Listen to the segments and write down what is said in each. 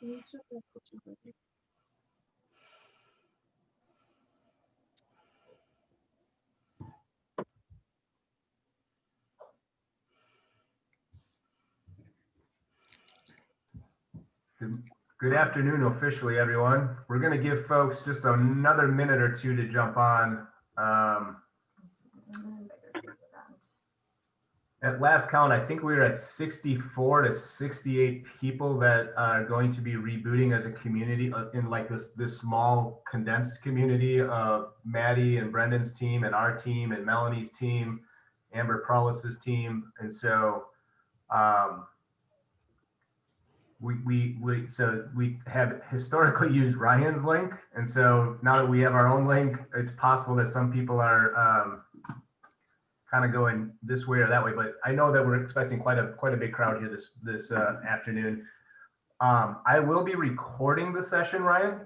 Good afternoon, officially, everyone. We're going to give folks just another minute or two to jump on. At last count, I think we were at 64 to 68 people that are going to be rebooting as a community in like this small condensed community of Maddie and Brendan's team and our team and Melanie's team, Amber Prowlis's team. And so we have historically used Ryan's link. And so now that we have our own link, it's possible that some people are kind of going this way or that way, but I know that we're expecting quite a big crowd here this afternoon. I will be recording the session, Ryan,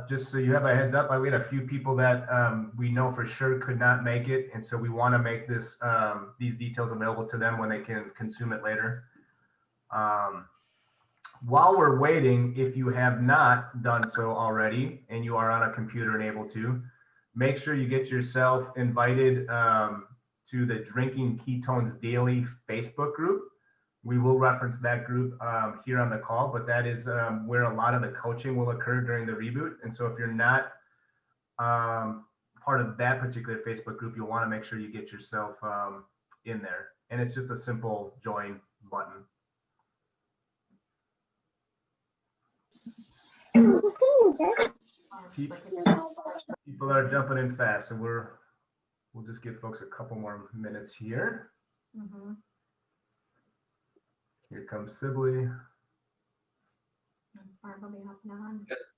just so you have a heads up. We had a few people that we know for sure could not make it, and so we want to make this these details available to them when they can consume it later. While we're waiting, if you have not done so already and you are on a computer and able to, make sure you get yourself invited to the Drinking Ketones Daily Facebook group. We will reference that group here on the call, but that is where a lot of the coaching will occur during the reboot. And so if you're not part of that particular Facebook group, you'll want to make sure you get yourself in there. And it's just a simple join button. People are jumping in fast, so we'll just give folks a couple more minutes here. Here comes Sibley.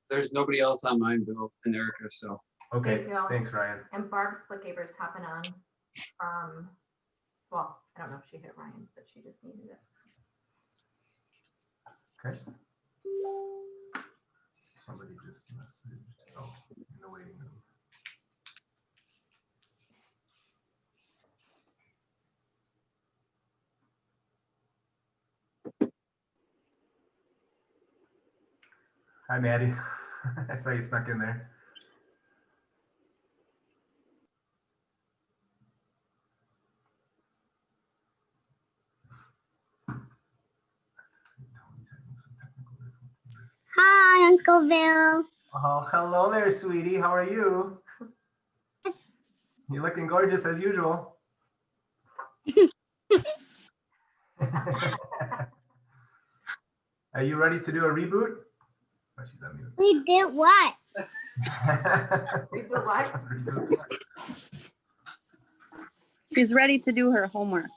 There's nobody else on mine, Bill and Erica, so. Okay, thanks, Ryan. And Barb Splickhaber's hopping on from, well, I don't know if she hit Ryan's, but she just needed it. Okay. Somebody just messaged, oh, in the waiting room. Hi, Maddie. I saw you snuck in there. Hi, Uncle Bill. Oh, hello there, sweetie. How are you? You're looking gorgeous as usual. Are you ready to do a reboot? Oh, she's on mute. We did what? Reboot what? She's ready to do her homework.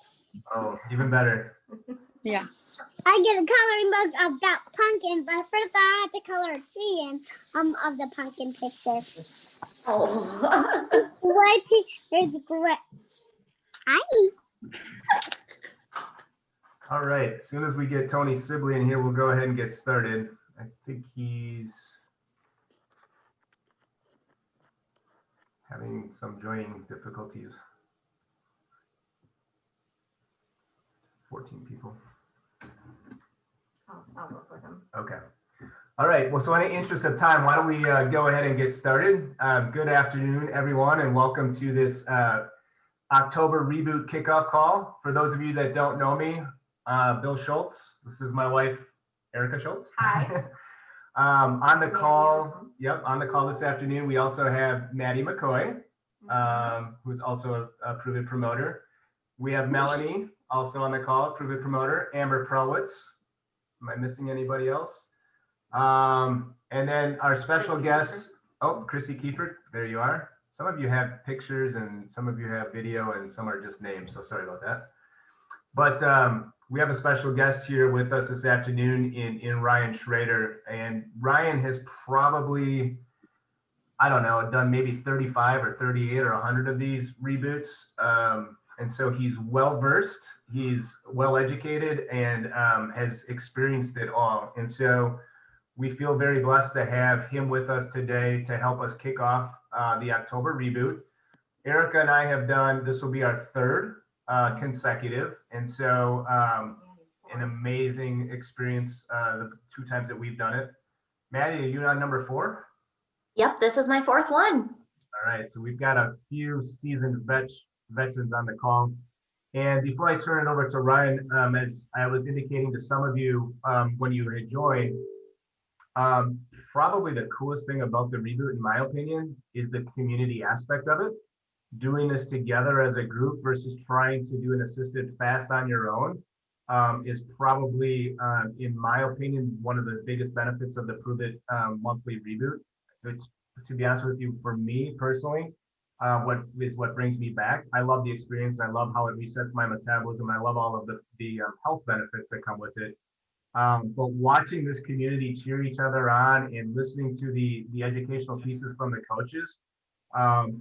Oh, even better. Yeah. I get a coloring book of that pumpkin, but first I have to color a tree in of the pumpkin picture. Oh. There's great. Hi. All right. As soon as we get Tony Sibley in here, we'll go ahead and get started. I think he's having some joining difficulties. 14 people. I'll work with him. Okay. All right. Well, so in the interest of time, why don't we go ahead and get started? Good afternoon, everyone, and welcome to this October Reboot Kickoff Call. For those of you that don't know me, Bill Schultz. This is my wife, Erica Schultz. Hi. On the call, on the call this afternoon, we also have Maddie McCoy, who's also a proven promoter. We have Melanie, also on the call, proven promoter. Amber Prowitz. Am I missing anybody else? And then our special guest, Chrissy Kiefert, there you are. Some of you have pictures and some of you have video and some are just names, so sorry about that. But we have a special guest here with us this afternoon in Ryan Schrader. And Ryan has probably, I don't know, done maybe 35 or 38 or 100 of these reboots. And so he's well-versed, he's well-educated, and has experienced it all. And so we feel very blessed to have him with us today to help us kick off the October reboot. Erica and I have done, this will be our third consecutive. And so an amazing experience the 2 times that we've done it. Maddie, are you on number 4? Yep, this is my 4th one. All right, so we've got a few seasoned veterans on the call. And before I turn it over to Ryan, as I was indicating to some of you when you had joined, probably the coolest thing about the reboot, in my opinion, is the community aspect of it. Doing this together as a group versus trying to do an assisted fast on your own is probably, in my opinion, one of the biggest benefits of the Prove It monthly reboot. It's, to be honest with you, for me personally, what brings me back. I love the experience. I love how it resets my metabolism. I love all of the health benefits that come with it. But watching this community cheer each other on and listening to the educational pieces from the coaches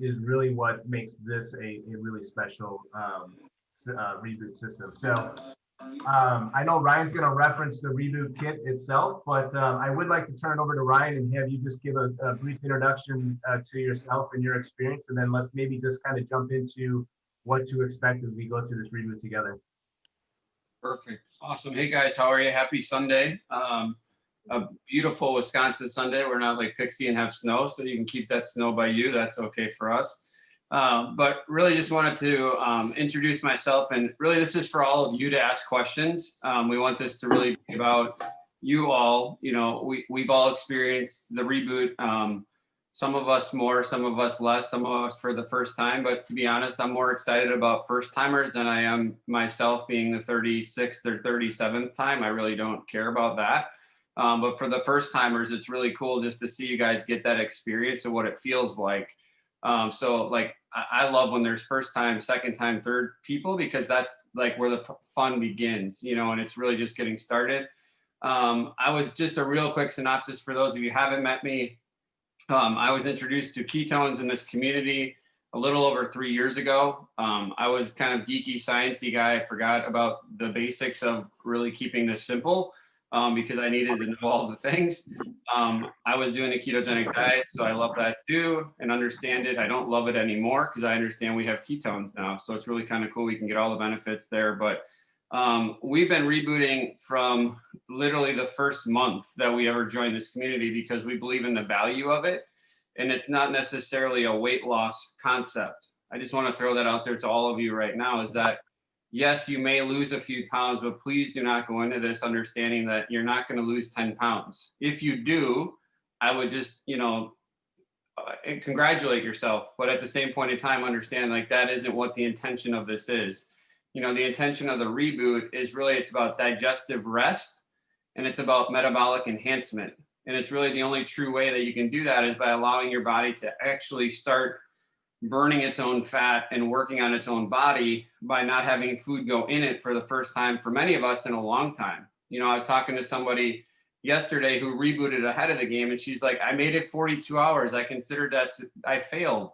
is really what makes this a really special reboot system. So I know Ryan's going to reference the reboot kit itself, but I would like to turn it over to Ryan and have you just give a brief introduction to yourself and your experience, and then let's maybe just kind of jump into what to expect as we go through this reboot together. Perfect. Awesome. Hey guys, how are you? Happy Sunday. A beautiful Wisconsin Sunday. We're not like Pixie and have snow, so you can keep that snow by you. That's okay for us. But really just wanted to introduce myself, and really this is for all of you to ask questions. We want this to really be about you all. You know, we've all experienced the reboot. Some of us more, some of us less, some of us for the first time. But to be honest, I'm more excited about first timers than I am myself being the 36th or 37th time. I really don't care about that. But for the first timers, it's really cool just to see you guys get that experience of what it feels like. So like, I love when there's first time, second time, third people, because that's like where the fun begins, you know, and it's really just getting started. I was just a real quick synopsis for those of you who haven't met me. I was introduced to ketones in this community a little over 3 years ago. I was kind of geeky, sciencey guy. I forgot about the basics of really keeping this simple because I needed to know all the things. I was doing a ketogenic diet, so I love that too and understand it. I don't love it anymore because I understand we have ketones now. So it's really kind of cool. We can get all the benefits there. But we've been rebooting from literally the first month that we ever joined this community because we believe in the value of it. And it's not necessarily a weight loss concept. I just want to throw that out there to all of you right now, is that yes, you may lose a few pounds, but please do not go into this understanding that you're not going to lose 10 pounds. If you do, I would just, you know, congratulate yourself. But at the same point in time, understand like that isn't what the intention of this is. You know, the intention of the reboot is really, it's about digestive rest and it's about metabolic enhancement. And it's really the only true way that you can do that is by allowing your body to actually start burning its own fat and working on its own body by not having food go in it for the first time for many of us in a long time. You know, I was talking to somebody yesterday who rebooted ahead of the game and she's like, I made it 42 hours. I considered that I failed.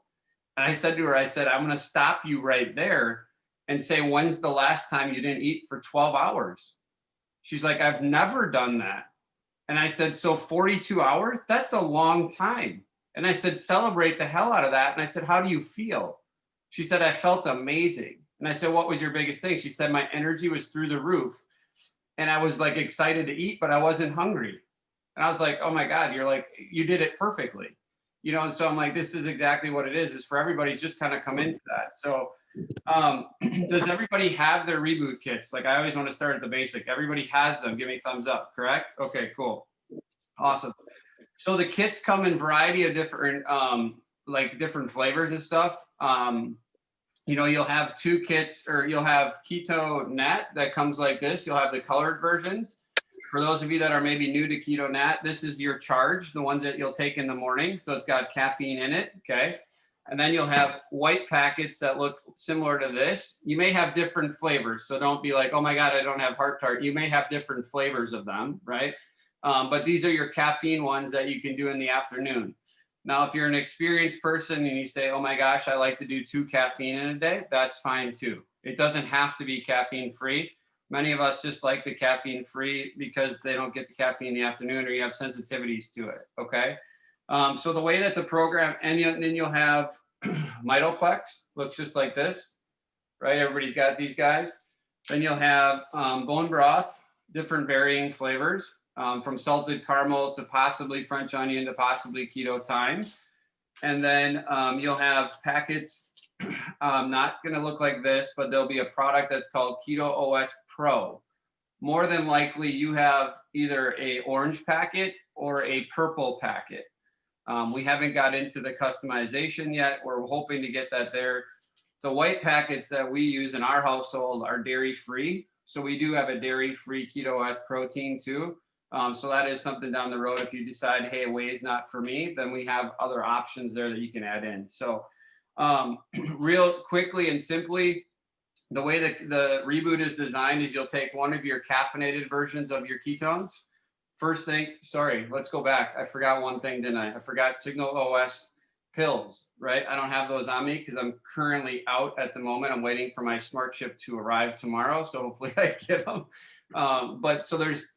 And I said to her, I said, I'm going to stop you right there and say, when's the last time you didn't eat for 12 hours? She's like, I've never done that. And I said, so 42 hours, that's a long time. And I said, celebrate the hell out of that. And I said, how do you feel? She said, I felt amazing. And I said, what was your biggest thing? She said, my energy was through the roof. And I was like excited to eat, but I wasn't hungry. And I was like, oh my God, you're like, you did it perfectly. You know, and so I'm like, this is exactly what it is for everybody. Just kind of come into that. So does everybody have their reboot kits? Like I always want to start at the basic. Everybody has them. Give me a thumbs up, correct? Okay, cool. Awesome. So the kits come in a variety of different, like different flavors and stuff. You know, you'll have 2 kits, or you'll have Keto Nat that comes like this. You'll have the colored versions. For those of you that are maybe new to Keto Nat, this is your charge, the ones that you'll take in the morning. So it's got caffeine in it, okay? And then you'll have white packets that look similar to this. You may have different flavors, so don't be like, oh my God, I don't have Heart Tart. You may have different flavors of them, right? But these are your caffeine ones that you can do in the afternoon. Now, if you're an experienced person and you say, oh my gosh, I like to do 2 caffeine in a day, that's fine too. It doesn't have to be caffeine free. Many of us just like the caffeine free because they don't get the caffeine in the afternoon or you have sensitivities to it, okay? So the way that the program, and then you'll have Mitoplex, looks just like this, right? Everybody's got these guys. Then you'll have bone broth, different varying flavors. from salted caramel to possibly French onion to possibly keto thyme. And then you'll have packets, not going to look like this, but there'll be a product that's called Keto OS Pro. More than likely, you have either a orange packet or a purple packet. We haven't got into the customization yet. We're hoping to get that there. The white packets that we use in our household are dairy-free. So we do have a dairy-free Keto OS protein too. So that is something down the road. If you decide, hey, whey is not for me, then we have other options there that you can add in. So real quickly and simply, the way that the reboot is designed is you'll take one of your caffeinated versions of your ketones. First thing, sorry, let's go back. I forgot one thing, didn't I? I forgot Signal OS pills, right? I don't have those on me because I'm currently out at the moment. I'm waiting for my smart chip to arrive tomorrow. So hopefully I get them. But so there's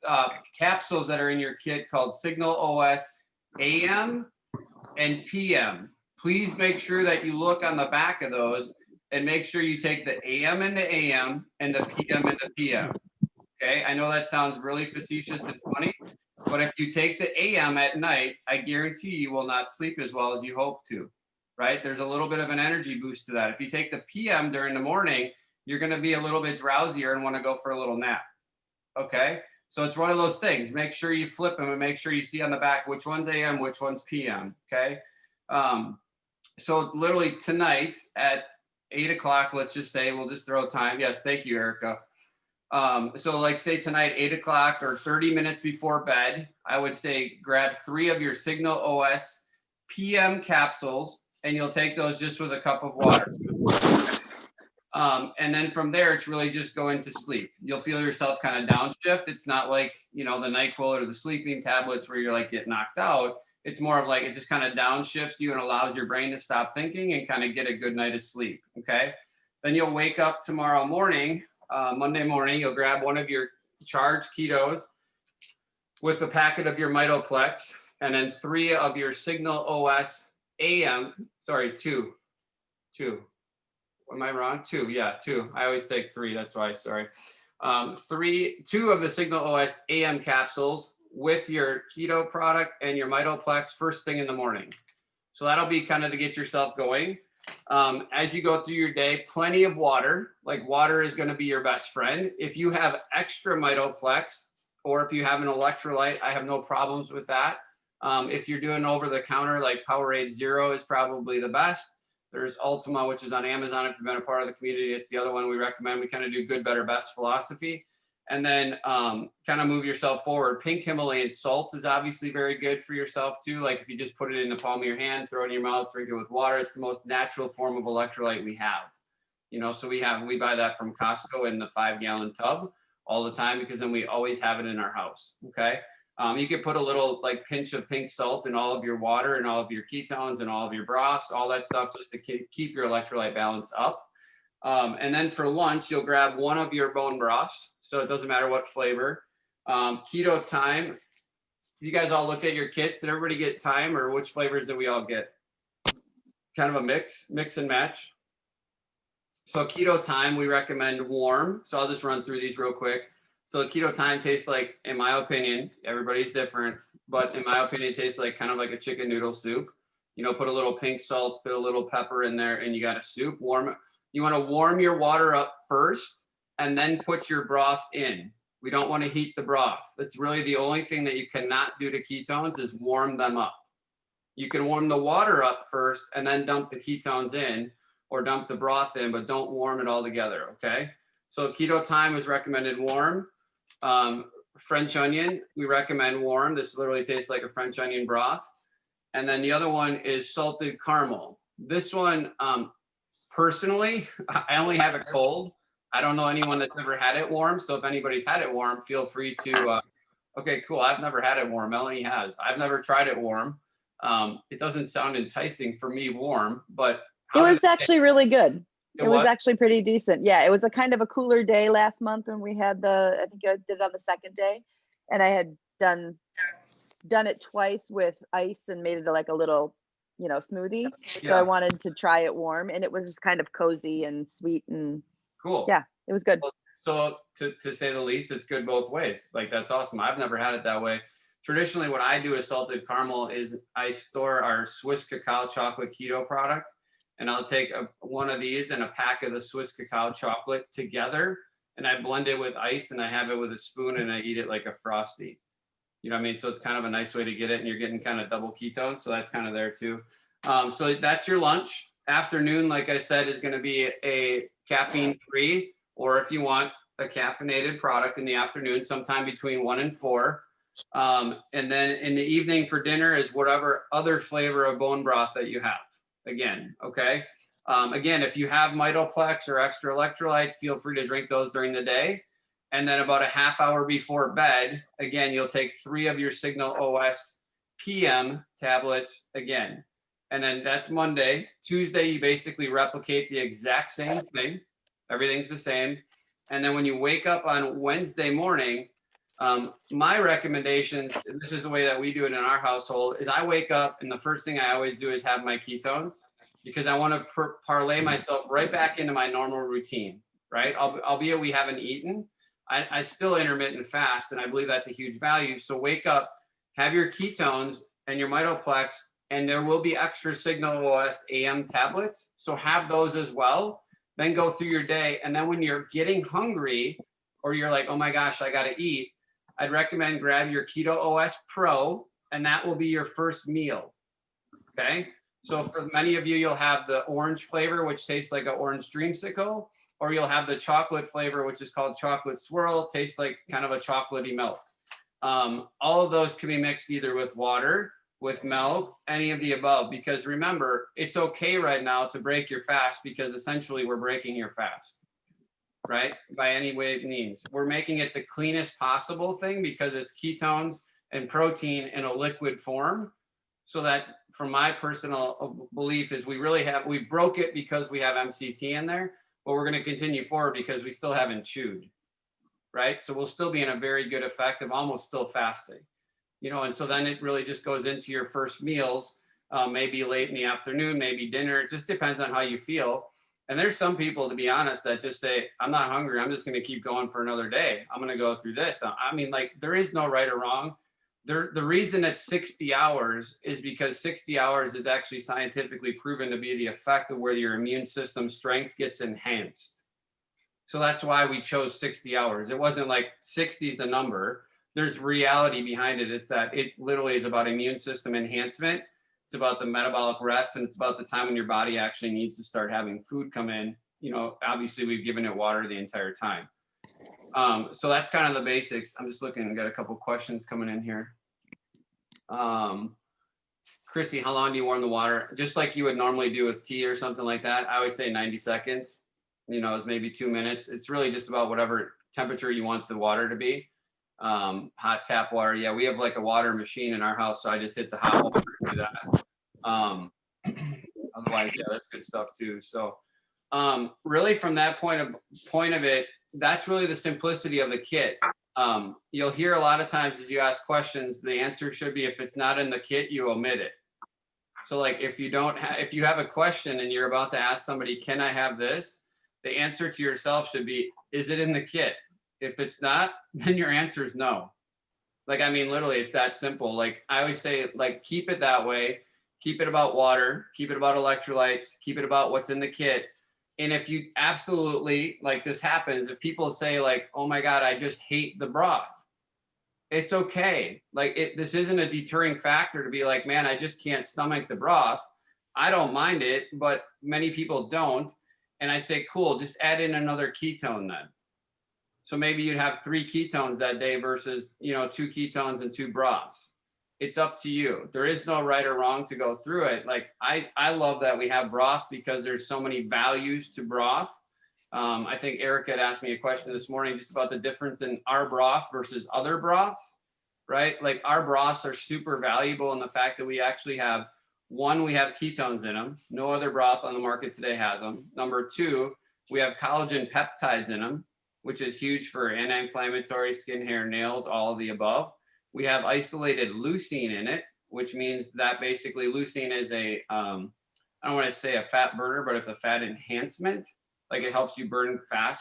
capsules that are in your kit called Signal OS AM and PM. Please make sure that you look on the back of those and make sure you take the AM and the AM and the PM and the PM. Okay, I know that sounds really facetious and funny, but if you take the AM at night, I guarantee you will not sleep as well as you hope to, right? There's a little bit of an energy boost to that. If you take the PM during the morning, you're going to be a little bit drowsier and want to go for a little nap. Okay, so it's one of those things. Make sure you flip them and make sure you see on the back which one's AM, which one's PM. Okay, so literally tonight at 8 o'clock, let's just say, we'll just throw time. Yes, thank you, Erica. So like say tonight, 8 o'clock or 30 minutes before bed, I would say grab 3 of your Signal OS PM capsules, and you'll take those just with a cup of water. And then from there, it's really just going to sleep. You'll feel yourself kind of downshift. It's not like, you know, the NyQuil or the sleeping tablets where you're like get knocked out. It's more of like, it just kind of downshifts you and allows your brain to stop thinking and kind of get a good night of sleep. Okay. Then you'll wake up tomorrow morning, Monday morning, you'll grab one of your charged ketos with a packet of your Mitoplex and then 3 of your Signal OS AM, sorry, 2. Am I wrong? 2, yeah, 2. I always take 3, that's why, sorry. 2 of the Signal OS AM capsules with your keto product and your Mitoplex first thing in the morning. So that'll be kind of to get yourself going. As you go through your day, plenty of water. Like water is going to be your best friend. If you have extra Mitoplex or if you have an electrolyte, I have no problems with that. If you're doing over the counter, like Powerade Zero is probably the best. There's Ultima, which is on Amazon. If you've been a part of the community, it's the other one we recommend. We kind of do good, better, best philosophy. And then kind of move yourself forward. Pink Himalayan salt is obviously very good for yourself too. Like if you just put it in the palm of your hand, throw it in your mouth, drink it with water. It's the most natural form of electrolyte we have. You know, so we buy that from Costco in the 5-gallon tub all the time because then we always have it in our house. Okay. You could put a little like pinch of pink salt in all of your water and all of your ketones and all of your broths, all that stuff just to keep your electrolyte balance up. And then for lunch, you'll grab one of your bone broths. So it doesn't matter what flavor. Keto thyme. You guys all looked at your kits. Did everybody get thyme or which flavors did we all get? Kind of a mix and match. So keto thyme, we recommend warm. So I'll just run through these real quick. So keto thyme tastes like, in my opinion, everybody's different, but in my opinion, it tastes like kind of like a chicken noodle soup. You know, put a little pink salt, put a little pepper in there, and you got a soup. Warm it. You want to warm your water up first and then put your broth in. We don't want to heat the broth. That's really the only thing that you cannot do to ketones is warm them up. You can warm the water up first and then dump the ketones in or dump the broth in, but don't warm it all together, okay? So keto thyme is recommended warm. French onion, we recommend warm. This literally tastes like a French onion broth. And then the other one is salted caramel. This one, personally, I only have it cold. I don't know anyone that's ever had it warm. So if anybody's had it warm, feel free to, okay, cool. I've never had it warm. Melanie has. I've never tried it warm. It doesn't sound enticing for me warm, but It was actually really good. It was what? actually pretty decent. Yeah, it was a kind of a cooler day last month when we had I think I did it on the second day. And I had done it twice with ice and made it like a little, you know, smoothie. So I wanted to try it warm and it was just kind of cozy and sweet and Cool. yeah, it was good. Well, So to say the least, it's good both ways. Like, that's awesome. I've never had it that way. Traditionally, what I do with salted caramel is I store our Swiss cacao chocolate keto product, and I'll take one of these and a pack of the Swiss cacao chocolate together, and I blend it with ice, and I have it with a spoon, and I eat it like a Frosty. You know what I mean? So it's kind of a nice way to get it, and you're getting kind of double ketones. So that's kind of there too. So that's your lunch. Afternoon, like I said, is going to be a caffeine free, or if you want a caffeinated product in the afternoon, sometime between 1 and 4. And then in the evening for dinner is whatever other flavor of bone broth that you have. Again, okay. Again, if you have Mitoplex or extra electrolytes, feel free to drink those during the day. And then about a half hour before bed, again, you'll take 3 of your Signal OS PM tablets again. And then that's Monday. Tuesday, you basically replicate the exact same thing. Everything's the same. And then when you wake up on Wednesday morning, my recommendations, and this is the way that we do it in our household, is I wake up and the first thing I always do is have my ketones, because I want to parlay myself right back into my normal routine, right? Albeit we haven't eaten, I still intermittent fast, and I believe that's a huge value. So wake up, have your ketones and your Mitoplex, and there will be extra Signal OS AM tablets. So have those as well. Then go through your day. And then when you're getting hungry, or you're like, oh my gosh, I got to eat, I'd recommend grab your Keto OS Pro, and that will be your first meal. Okay. So for many of you, you'll have the orange flavor, which tastes like an orange dreamsicle, or you'll have the chocolate flavor, which is called chocolate swirl, tastes like kind of a chocolatey milk. All of those can be mixed either with water, with milk, any of the above, because remember, it's okay right now to break your fast, because essentially we're breaking your fast, right? By any way it means. We're making it the cleanest possible thing, because it's ketones and protein in a liquid form. So that, from my personal belief, is we broke it because we have MCT in there, but we're going to continue forward because we still haven't chewed, right? So we'll still be in a very good effect of almost still fasting, you know. And so then it really just goes into your first meals, maybe late in the afternoon, maybe dinner. It just depends on how you feel. And there's some people, to be honest, that just say, I'm not hungry, I'm just going to keep going for another day. I'm going to go through this. I mean, like, there is no right or wrong. The reason it's 60 hours is because 60 hours is actually scientifically proven to be the effect of where your immune system strength gets enhanced. So that's why we chose 60 hours. It wasn't like 60 is the number. There's reality behind it. It's that it literally is about immune system enhancement. It's about the metabolic rest, and it's about the time when your body actually needs to start having food come in. You know, obviously we've given it water the entire time. So that's kind of the basics. I'm just looking, got a couple questions coming in here. Chrissy, how long do you warm the water? Just like you would normally do with tea or something like that. I always say 90 seconds, you know, is maybe 2 minutes. It's really just about whatever temperature you want the water to be. Hot tap water. Yeah, we have like a water machine in our house, so I just hit the hot water and do that. Otherwise, yeah, that's good stuff too. So really from that point of it, that's really the simplicity of the kit. You'll hear a lot of times as you ask questions, the answer should be, if it's not in the kit, you omit it. So like if you have a question and you're about to ask somebody, can I have this? The answer to yourself should be, is it in the kit? If it's not, then your answer is no. Like, I mean, literally, it's that simple. Like I always say, like, keep it that way. Keep it about water, keep it about electrolytes, keep it about what's in the kit. And if you absolutely, like, this happens, if people say like, oh my God, I just hate the broth, it's okay. Like this isn't a deterring factor to be like, man, I just can't stomach the broth. I don't mind it, but many people don't. And I say, cool, just add in another ketone then. So maybe you'd have 3 ketones that day versus, you know, 2 ketones and 2 broths. It's up to you. There is no right or wrong to go through it. Like I love that we have broth because there's so many values to broth. I think Erica had asked me a question this morning just about the difference in our broth versus other broths, right? Like our broths are super valuable in the fact that we actually have, one, we have ketones in them. No other broth on the market today has them. Number 2, we have collagen peptides in them, which is huge for anti-inflammatory, skin, hair, nails, all of the above. We have isolated leucine in it, which means that basically leucine is a, I don't want to say a fat burner, but it's a fat enhancement. Like it helps you burn fat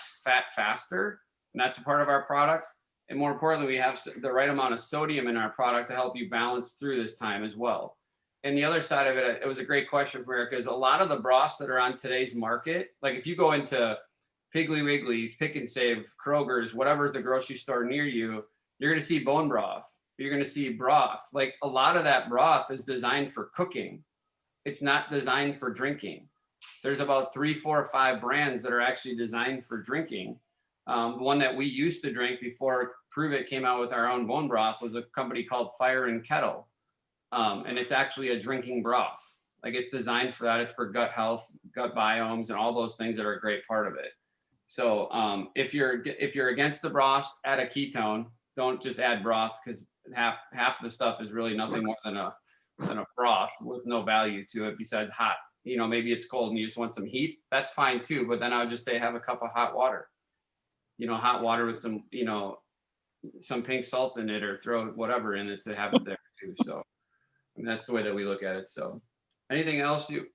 faster. and that's a part of our product. And more importantly, we have the right amount of sodium in our product to help you balance through this time as well. And the other side of it, it was a great question from Eric, is a lot of the broths that are on today's market, like if you go into Piggly Wiggly's, Pick and Save, Kroger's, whatever's the grocery store near you, you're going to see bone broth. You're going to see broth. Like a lot of that broth is designed for cooking. It's not designed for drinking. There's about 3, 4, 5 brands that are actually designed for drinking. The one that we used to drink before Prove It came out with our own bone broth was a company called Fire and Kettle. And it's actually a drinking broth. Like it's designed for that. It's for gut health, gut biomes, and all those things that are a great part of it. So if you're against the broth, add a ketone. Don't just add broth, because half the stuff is really nothing more than a broth with no value to it besides hot. You know, maybe it's cold and you just want some heat. That's fine too. But then I would just say have a cup of hot water. You know, hot water with some, you know, some pink salt in it, or throw whatever in it to have it there too. So and that's the way that we look at it. So anything else you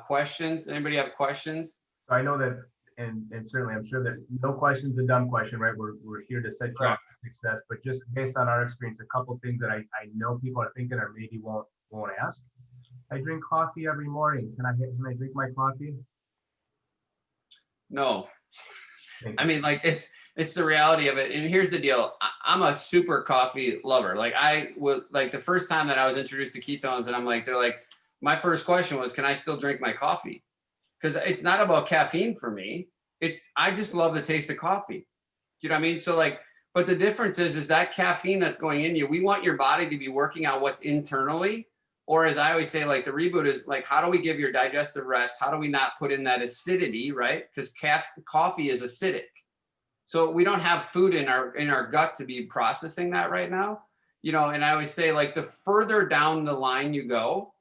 questions? Anybody have questions? I know that, and certainly I'm sure that no question's a dumb question, right? We're here to set you up for success, but just based on our experience, a couple things that I know people are thinking or maybe won't ask. I drink coffee every morning. Can I drink my coffee? No. I mean, like it's the reality of it. And here's the deal. I'm a super coffee lover. Like I would, like the first time that I was introduced to ketones, and they're like, my first question was, can I still drink my coffee? Because it's not about caffeine for me. I just love the taste of coffee. Do you know what I mean? So like, but the difference is that caffeine that's going in you, we want your body to be working out what's internally. Or as I always say, like the reboot is like, how do we give your digestive rest? How do we not put in that acidity, right? Because coffee is acidic. So we don't have food in our gut to be processing that right now. You know, and I always say, like, the further down the line you go,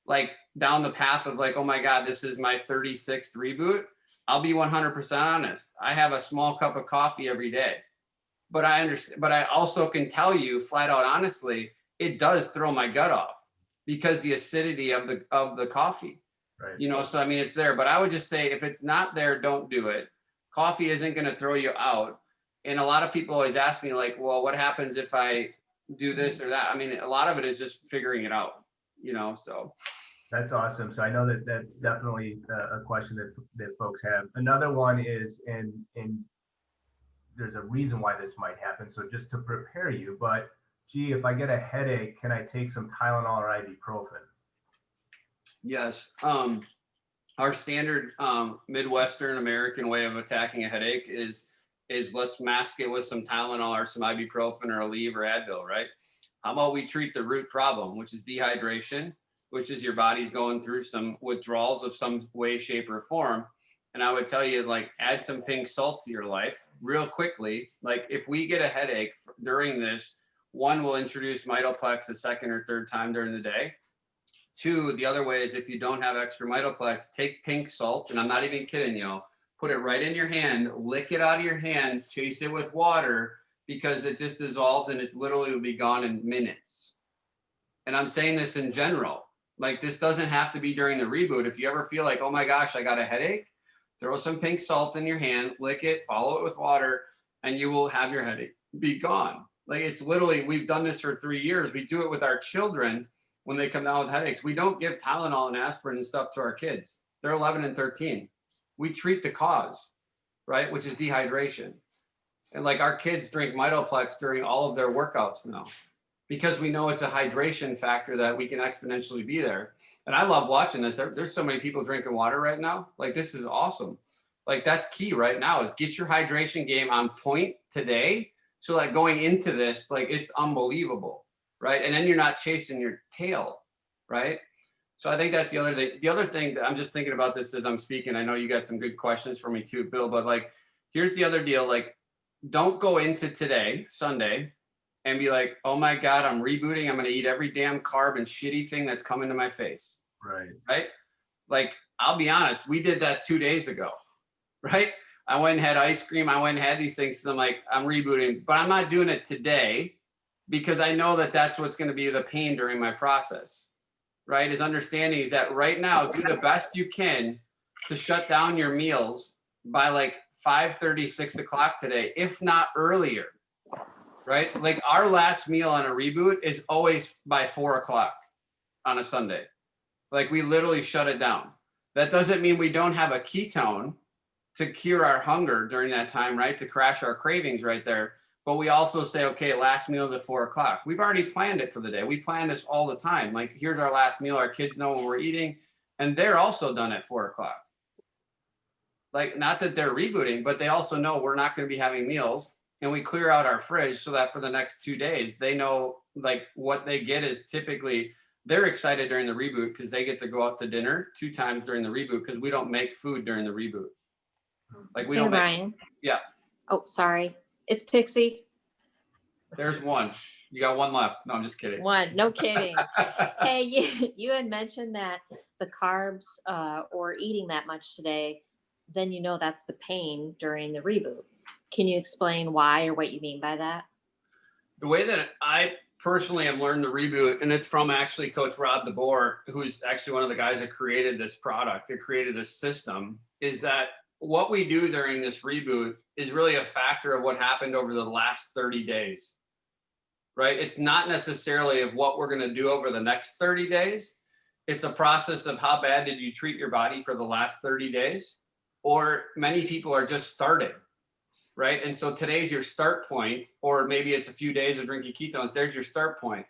like down the path of like, oh my God, this is my 36th reboot. I'll be 100% honest. I have a small cup of coffee every day, but I understand, but I also can tell you flat out, honestly, it does throw my gut off because the acidity of the coffee, Right. You know, so I mean, it's there, but I would just say, if it's not there, don't do it. Coffee isn't going to throw you out. And a lot of people always ask me like, well, what happens if I do this or that? I mean, a lot of it is just figuring it out, you know, so. That's awesome. So I know that that's definitely a question that folks have. Another one is, and there's a reason why this might happen. So just to prepare you, but gee, if I get a headache, can I take some Tylenol or ibuprofen? Yes. Our standard Midwestern American way of attacking a headache is let's mask it with some Tylenol or some ibuprofen or Aleve or Advil, right? How about we treat the root problem, which is dehydration, which is your body's going through some withdrawals of some way, shape, or form. And I would tell you, like, add some pink salt to your life real quickly. Like if we get a headache during this, one, will introduce Mitoplex a second or third time during the day. Two, the other way is if you don't have extra Mitoplex, take pink salt, and I'm not even kidding you, put it right in your hand, lick it out of your hand, chase it with water, because it just dissolves and it's literally will be gone in minutes. And I'm saying this in general, like this doesn't have to be during the reboot. If you ever feel like, oh my gosh, I got a headache, throw some pink salt in your hand, lick it, follow it with water, and you will have your headache be gone. Like it's literally, we've done this for 3 years. We do it with our children when they come down with headaches. We don't give Tylenol and aspirin and stuff to our kids. They're 11 and 13. We treat the cause, right? Which is dehydration. And like our kids drink Mitoplex during all of their workouts now, because we know it's a hydration factor that we can exponentially be there. And I love watching this. There's so many people drinking water right now. Like this is awesome. Like that's key right now, is get your hydration game on point today. So like going into this, like it's unbelievable, right? And then you're not chasing your tail, right? So I think that's the other thing. The other thing that I'm just thinking about this as I'm speaking, I know you got some good questions for me too, Bill, but like, here's the other deal. Like, don't go into today, Sunday, and be like, oh my God, I'm rebooting. I'm going to eat every damn carb and shitty thing that's coming to my face. Right. Right. Like, I'll be honest. We did that 2 days ago. Right. I went and had ice cream. I went and had these things because I'm like, I'm rebooting, but I'm not doing it today because I know that that's what's going to be the pain during my process. Right. Is understanding is that right now, do the best you can to shut down your meals by like 5:30, 6 o'clock today, if not earlier, right? Like our last meal on a reboot is always by 4 o'clock on a Sunday. Like we literally shut it down. That doesn't mean we don't have a ketone to cure our hunger during that time, right? To crash our cravings right there. But we also say, okay, last meal is at 4 o'clock. We've already planned it for the day. We plan this all the time. Like here's our last meal. Our kids know when we're eating, and they're also done at 4 o'clock. Like not that they're rebooting, but they also know we're not going to be having meals, and we clear out our fridge so that for the next 2 days, they know like what they get is typically they're excited during the reboot because they get to go out to dinner 2 times during the reboot because we don't make food during the reboot. Like we Hey, don't make, Ryan. yeah. Oh, sorry. It's Pixie. There's one. You got one left. No, I'm just kidding. One. No kidding. Hey, you had mentioned that the carbs or eating that much today, then you know that's the pain during the reboot. Can you explain why or what you mean by that? The way that I personally have learned the reboot, and it's from actually Coach Rob DeBoer, who's actually one of the guys that created this product, that created this system, is that what we do during this reboot is really a factor of what happened over the last 30 days, right? It's not necessarily of what we're going to do over the next 30 days. It's a process of how bad did you treat your body for the last 30 days? Or many people are just starting, right? And so today's your start point, or maybe it's a few days of drinking ketones. There's your start point.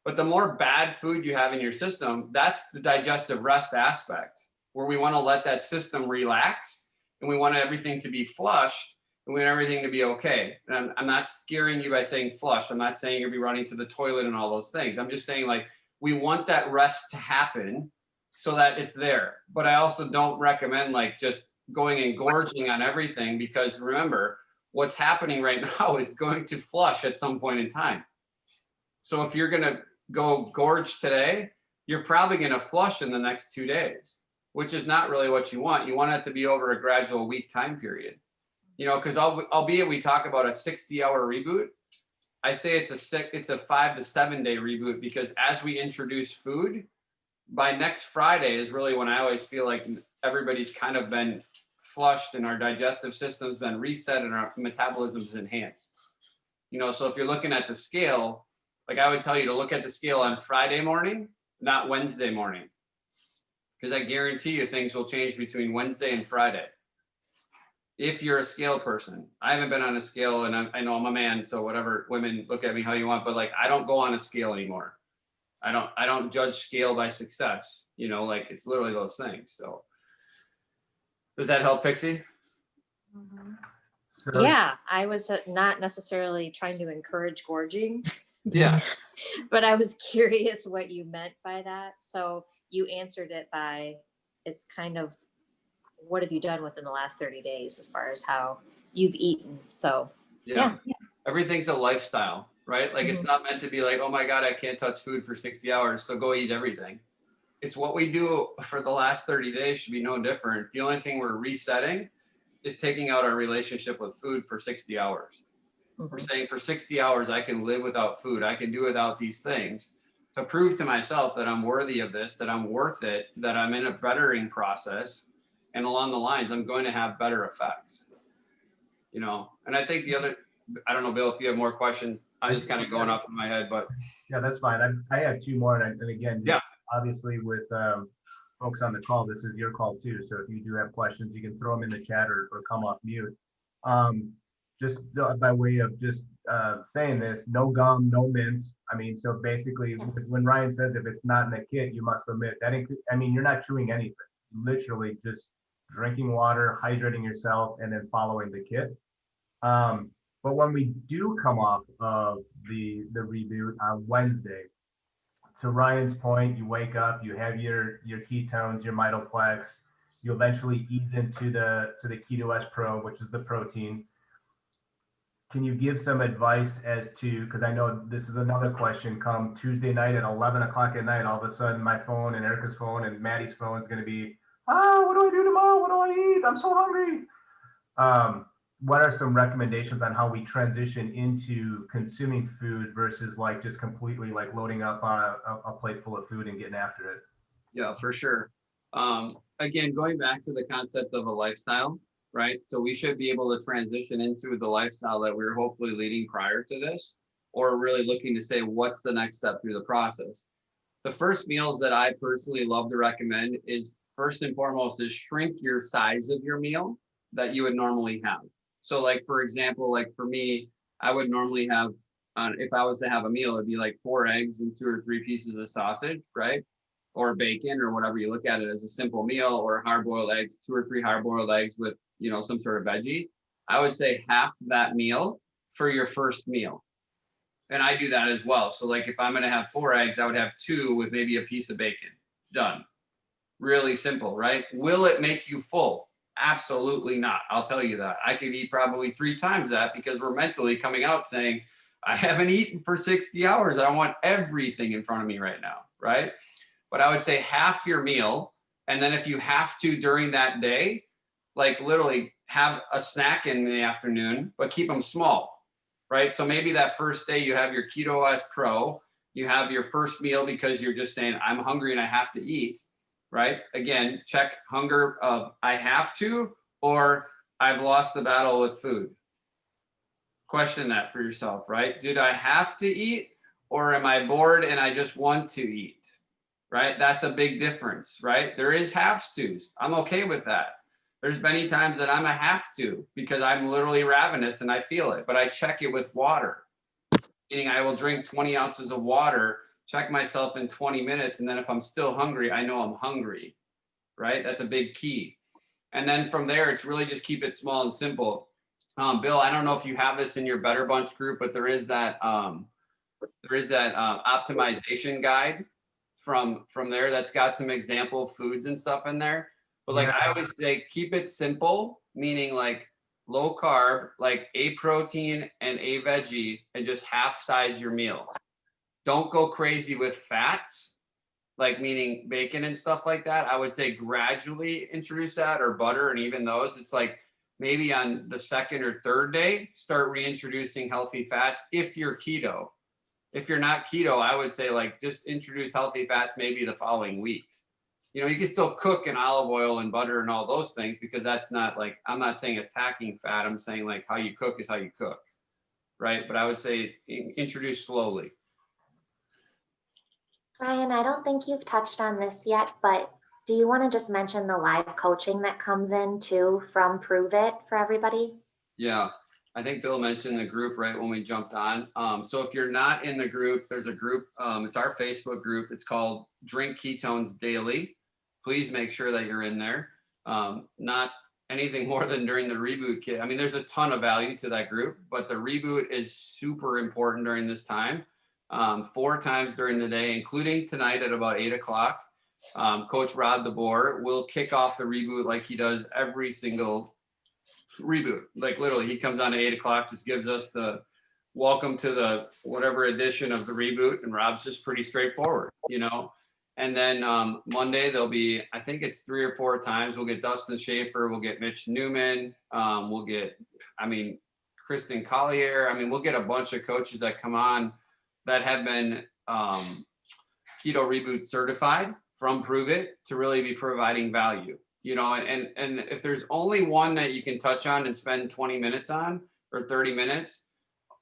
But the more bad food you have in your system, that's the digestive rest aspect, where we want to let that system relax. And we want everything to be flushed, and we want everything to be okay. And I'm not scaring you by saying flush. I'm not saying you'll be running to the toilet and all those things. I'm just saying like we want that rest to happen so that it's there. But I also don't recommend like just going and gorging on everything, because remember, what's happening right now is going to flush at some point in time. So if you're going to go gorge today, you're probably going to flush in the next 2 days, which is not really what you want. You want it to be over a gradual week time period, you know, because albeit we talk about a 60-hour reboot, I say it's a 5 to 7 day reboot, because as we introduce food, by next Friday is really when I always feel like everybody's kind of been flushed and our digestive system's been reset and our metabolism's enhanced. You know, so if you're looking at the scale, like I would tell you to look at the scale on Friday morning, not Wednesday morning. Because I guarantee you things will change between Wednesday and Friday. If you're a scale person, I haven't been on a scale, and I know I'm a man, so whatever, women, look at me how you want, but like I don't go on a scale anymore. I don't judge scale by success, you know, like it's literally those things. So does that help, Pixie? So, Yeah, I was not necessarily trying to encourage gorging, Yeah. but I was curious what you meant by that. So you answered it by, it's kind of, what have you done within the last 30 days as far as how you've eaten? So Yeah. Everything's a lifestyle, right? Like it's not meant to be like, oh my God, I can't touch food for 60 hours, so go eat everything. It's what we do for the last 30 days should be no different. The only thing we're resetting is taking out our relationship with food for 60 hours. We're saying for 60 hours, I can live without food. I can do without these things to prove to myself that I'm worthy of this, that I'm worth it, that I'm in a bettering process. And along the lines, I'm going to have better effects, you know? And I think the other, I don't know, Bill, if you have more questions, I'm just kind of going off in my head, but. yeah, that's fine. I have 2 more, and again, Yeah. obviously with folks on the call, this is your call too. So if you do have questions, you can throw them in the chat or come off mute. Just by way of just saying this, no gum, no mints. I mean, so basically when Ryan says if it's not in the kit, you must omit that. I mean, you're not chewing anything, literally just drinking water, hydrating yourself, and then following the kit. But when we do come off of the reboot on Wednesday, to Ryan's point, you wake up, you have your ketones, your mitoplex, you eventually ease into the Keto S Pro, which is the protein. Can you give some advice as to, because I know this is another question, come Tuesday night at 11 o'clock at night, all of a sudden my phone and Erica's phone and Maddie's phone is going to be, what do I do tomorrow? What do I eat? I'm so hungry. What are some recommendations on how we transition into consuming food versus like just completely like loading up on a plate full of food and getting after it? Yeah, for sure. Again, going back to the concept of a lifestyle, right? So we should be able to transition into the lifestyle that we were hopefully leading prior to this, or really looking to say, what's the next step through the process? The first meals that I personally love to recommend is, first and foremost, is shrink your size of your meal that you would normally have. So like, for example, like for me, I would normally have, if I was to have a meal, it'd be like 4 eggs and 2 or 3 pieces of sausage, right? Or bacon, or whatever you look at it as a simple meal, or hard-boiled eggs, 2 or 3 hard-boiled eggs with, you know, some sort of veggie. I would say half that meal for your first meal. And I do that as well. So like if I'm going to have 4 eggs, I would have 2 with maybe a piece of bacon. Done. Really simple, right? Will it make you full? Absolutely not. I'll tell you that. I could eat probably 3 times that, because we're mentally coming out saying, I haven't eaten for 60 hours. I want everything in front of me right now, right? But I would say half your meal. And then if you have to during that day, like literally have a snack in the afternoon, but keep them small, right? So maybe that first day you have your Keto OS Pro, you have your first meal because you're just saying, I'm hungry and I have to eat, right? Again, check hunger of I have to, or I've lost the battle with food. Question that for yourself, right? Did I have to eat, or am I bored and I just want to eat, right? That's a big difference, right? There is halves tos. I'm okay with that. There's many times that I'm a have to because I'm literally ravenous and I feel it, but I check it with water. Meaning I will drink 20 ounces of water, check myself in 20 minutes. And then if I'm still hungry, I know I'm hungry, right? That's a big key. And then from there, it's really just keep it small and simple. Bill, I don't know if you have this in your Better Bunch group, but there is that optimization guide from there that's got some example foods and stuff in there. But like I always say, keep it simple, meaning like low carb, like a protein and a veggie, and just half size your meal. Don't go crazy with fats, like meaning bacon and stuff like that. I would say gradually introduce that, or butter, and even those. It's like maybe on the 2nd or 3rd day, start reintroducing healthy fats if you're keto. If you're not keto, I would say like just introduce healthy fats maybe the following week. You know, you can still cook in olive oil and butter and all those things, because that's not like, I'm not saying attacking fat. I'm saying like how you cook is how you cook, right? But I would say introduce slowly. Ryan, I don't think you've touched on this yet, but do you want to just mention the live coaching that comes in too from Prove It for everybody? Yeah, I think Bill mentioned the group right when we jumped on. So if you're not in the group, there's a group, it's our Facebook group. It's called Drink Ketones Daily. Please make sure that you're in there. Not anything more than during the reboot kit. I mean, there's a ton of value to that group, but the reboot is super important during this time. 4 times during the day, including tonight at about 8 o'clock. Coach Rob DeBoer will kick off the reboot like he does every single reboot. Like literally, he comes on at 8 o'clock, just gives us the welcome to the whatever edition of the reboot, and Rob's just pretty straightforward, you know. And then Monday there'll be, I think it's 3 or 4 times. We'll get Dustin Schaefer, we'll get Mitch Newman, we'll get, Kristen Collier. We'll get a bunch of coaches that come on that have been Keto Reboot certified from Prove It to really be providing value, you know. And if there's only one that you can touch on and spend 20 minutes on, or 30 minutes,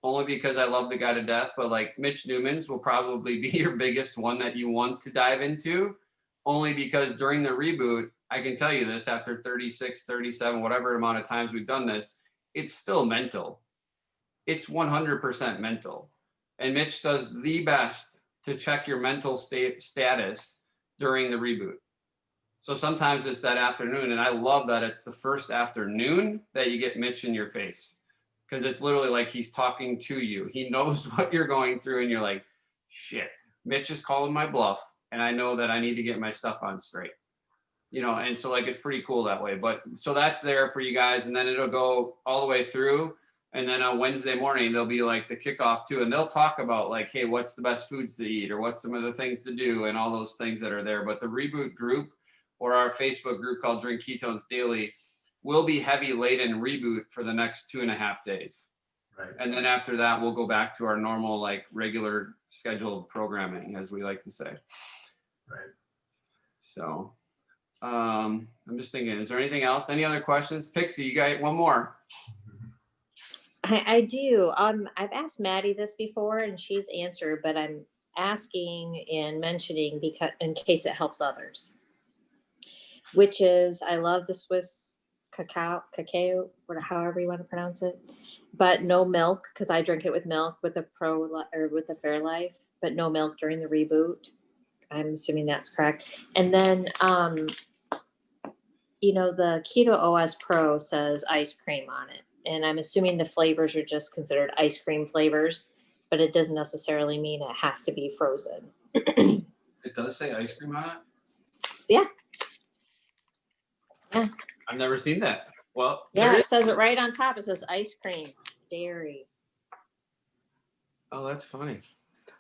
only because I love the guy to death, but like Mitch Newman's will probably be your biggest one that you want to dive into, only because during the reboot, I can tell you this, after 36, 37, whatever amount of times we've done this, it's still mental. It's 100% mental. And Mitch does the best to check your mental status during the reboot. So sometimes it's that afternoon, and I love that it's the first afternoon that you get Mitch in your face, because it's literally like he's talking to you. He knows what you're going through, and you're like, shit, Mitch is calling my bluff, and I know that I need to get my stuff on straight, you know. And so like it's pretty cool that way. But so that's there for you guys, and then it'll go all the way through. And then on Wednesday morning, there'll be like the kickoff too. And they'll talk about like, hey, what's the best foods to eat, or what's some of the things to do, and all those things that are there. But the reboot group, or our Facebook group called Drink Ketones Daily, will be heavy laden reboot for the next 2.5 days. Right. And then after that, we'll go back to our normal, like regular scheduled programming, as we like to say. Right. So I'm just thinking, is there anything else? Any other questions? Pixie, you got one more? I do. I've asked Maddie this before and she's answered, but I'm asking and mentioning because in case it helps others. Which is, I love the Swiss cacao, or however you want to pronounce it, but no milk because I drink it with milk with a or with a Fairlife, but no milk during the reboot. I'm assuming that's correct. And then, the Keto OS Pro says ice cream on it. And I'm assuming the flavors are just considered ice cream flavors, but it doesn't necessarily mean it has to be frozen. It does say ice cream on it? Yeah. Yeah. I've never seen that. Well, Yeah, it says it right on top. It says ice cream, dairy. Oh, that's funny.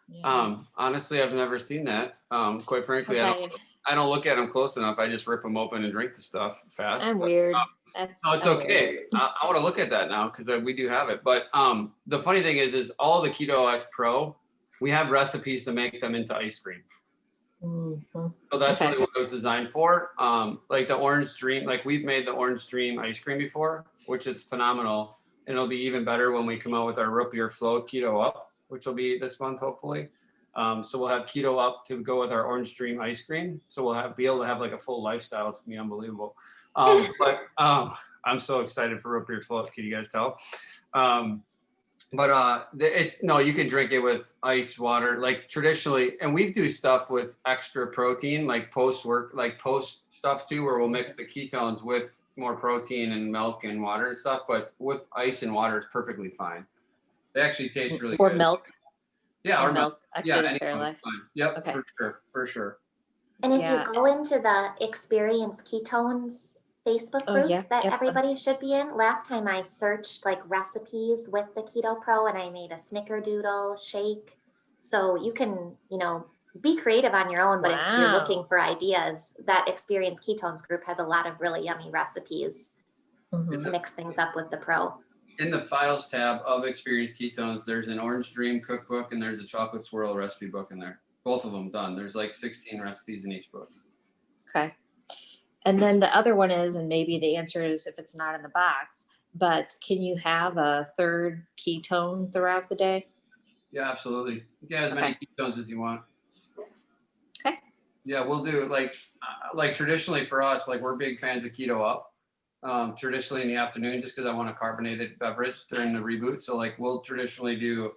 Yeah. Honestly, I've never seen that. Quite frankly, 'Cause I don't look at them close enough. I just rip them open and drink the stuff fast. I'm but, weird. no, it's okay. I want to look at that now because we do have it. But the funny thing is all the Keto OS Pro, we have recipes to make them into ice cream. Mm-hmm. So that's really what it was designed for. Like the Orange Dream, like we've made the Orange Dream ice cream before, which it's phenomenal. And it'll be even better when we come out with our Root Beer Float Keto Up, which will be this month, hopefully. So we'll have Keto Up to go with our Orange Dream ice cream. So we'll be able to have like a full lifestyle. It's gonna be unbelievable. I'm so excited for Root Beer Float. Can you guys tell? You can drink it with ice water, like traditionally, and we do stuff with extra protein, like post stuff too, where we'll mix the ketones with more protein and milk and water and stuff. But with ice and water, it's perfectly fine. They actually taste really good. Or milk. Yeah, or milk. I Yeah, put in Fairlife. Yep, Okay. for sure. And if Yeah. you go into the Experience Ketones Facebook group that everybody should be in, last time I searched like recipes with the Keto Pro and I made a snickerdoodle shake. So you can, be creative on your own, but if you're looking for ideas, that Experience Ketones group has a lot of really yummy recipes to mix things up with the Pro. In the files tab of Experience Ketones, there's an Orange Dream cookbook and there's a chocolate swirl recipe book in there. Both of them done. There's like 16 recipes in each book. Okay. And then the other one is, and maybe the answer is if it's not in the box, but can you have a third ketone throughout the day? Yeah, absolutely. You can have as many ketones as you want. Okay. Yeah, we'll do like traditionally for us, like we're big fans of Keto Up. Traditionally in the afternoon, just because I want a carbonated beverage during the reboot. So like we'll traditionally do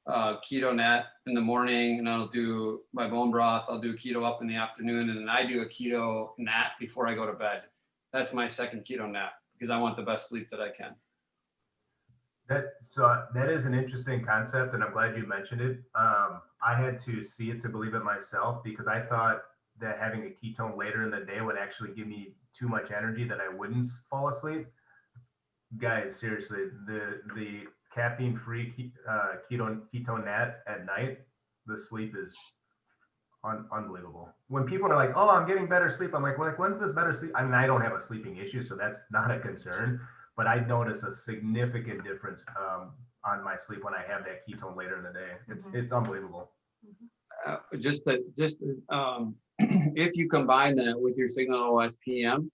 Keto Nat in the morning, and I'll do my bone broth. I'll do Keto Up in the afternoon, and then I do a Keto Nat before I go to bed. That's my second Keto Nat because I want the best sleep that I can. That is an interesting concept, and I'm glad you mentioned it. I had to see it to believe it myself because I thought that having a ketone later in the day would actually give me too much energy that I wouldn't fall asleep. Guys, seriously, the caffeine-free ketone nat at night, the sleep is unbelievable. When people are like, "Oh, I'm getting better sleep," I'm like, when's this better sleep? I mean, I don't have a sleeping issue, so that's not a concern. But I notice a significant difference on my sleep when I have that ketone later in the day. It's unbelievable. If you combine that with your Signal OS PM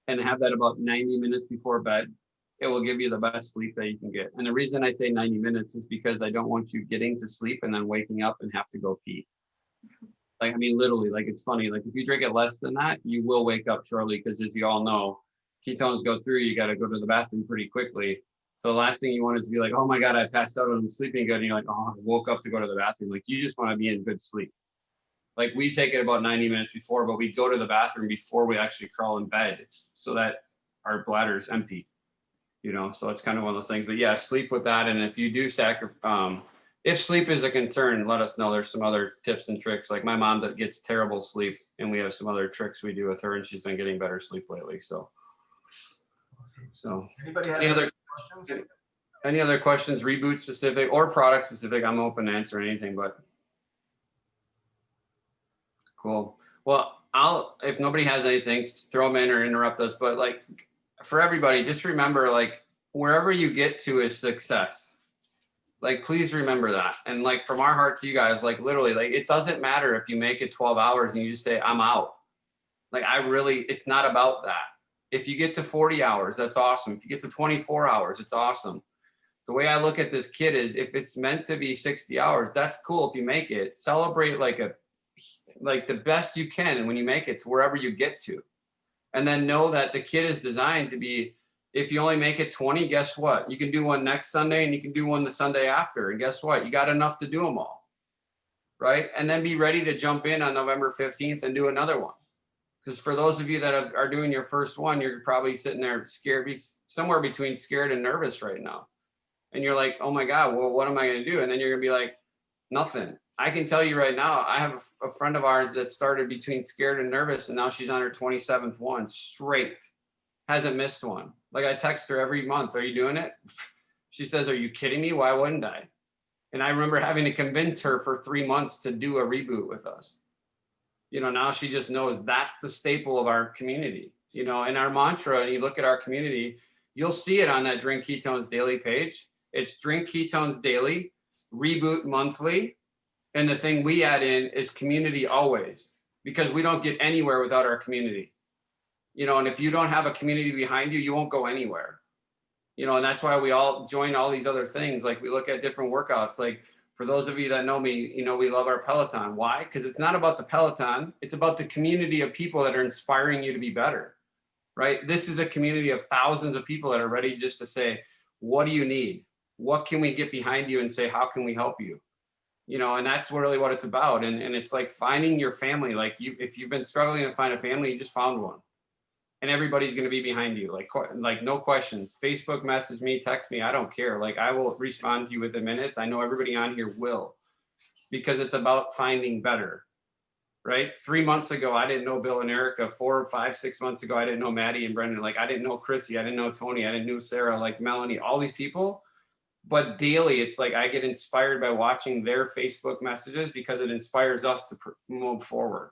and have that about 90 minutes before bed, it will give you the best sleep that you can get. And the reason I say 90 minutes is because I don't want you getting to sleep and then waking up and have to go pee. Like, I mean, literally, like, it's funny. Like, if you drink it less than that, you will wake up shortly because, as you all know, ketones go through, you got to go to the bathroom pretty quickly. So the last thing you want is to be like, "Oh my God, I passed out and I'm sleeping good." And you're like, "Oh, I woke up to go to the bathroom." Like, you just want to be in good sleep. Like, we take it about 90 minutes before, but we go to the bathroom before we actually crawl in bed so that our bladder is empty, so it's kind of one of those things. But yeah, sleep with that. And if you do if sleep is a concern, let us know. There's some other tips and tricks. Like my mom that gets terrible sleep, and we have some other tricks we do with her, and she's been getting better sleep lately. So Anybody have any other questions, reboot specific or product specific? I'm open to answer anything, but cool. Well, if nobody has anything, throw them in or interrupt us. But like for everybody, just remember, like wherever you get to is success. Like, please remember that. And like from our heart to you guys, like literally, like it doesn't matter if you make it 12 hours and you just say, "I'm out." Like it's not about that. If you get to 40 hours, that's awesome. If you get to 24 hours, it's awesome. The way I look at this kid is if it's meant to be 60 hours, that's cool. If you make it, celebrate like the best you can. And when you make it to wherever you get to, and then know that the kid is designed to be, if you only make it 20, guess what? You can do one next Sunday and you can do one the Sunday after. And guess what? You got enough to do them all. Right. And then be ready to jump in on November 15th and do another one. Because for those of you that are doing your first one, you're probably sitting there scared, somewhere between scared and nervous right now. And you're like, oh my God, well, what am I going to do? And then you're going to be like, nothing. I can tell you right now, I have a friend of ours that started between scared and nervous, and now she's on her 27th one straight. Hasn't missed one. Like I text her every month, are you doing it? She says, are you kidding me? Why wouldn't I? And I remember having to convince her for 3 months to do a reboot with us. You know, now she just knows that's the staple of our community, you know, and our mantra, and you look at our community, you'll see it on that Drink Ketones Daily page. It's Drink Ketones Daily, Reboot Monthly. And the thing we add in is community always, because we don't get anywhere without our community. You know, and if you don't have a community behind you, you won't go anywhere. You know, and that's why we all join all these other things. Like we look at different workouts. Like for those of you that know me, you know, we love our Peloton. Why? Because it's not about the Peloton. It's about the community of people that are inspiring you to be better, right? This is a community of thousands of people that are ready just to say, what do you need? What can we get behind you and say, how can we help you? You know, and that's really what it's about. And it's like finding your family. Like if you've been struggling to find a family, you just found one. And everybody's going to be behind you. Like no questions. Facebook message me, text me. I don't care. Like I will respond to you within minutes. I know everybody on here will, because it's about finding better, right? 3 months ago, I didn't know Bill and Erica. 4, 5, 6 months ago, I didn't know Maddie and Brendan. Like I didn't know Chrissy. I didn't know Tony. I didn't know Sarah, like Melanie, all these people. But daily, it's like I get inspired by watching their Facebook messages because it inspires us to move forward.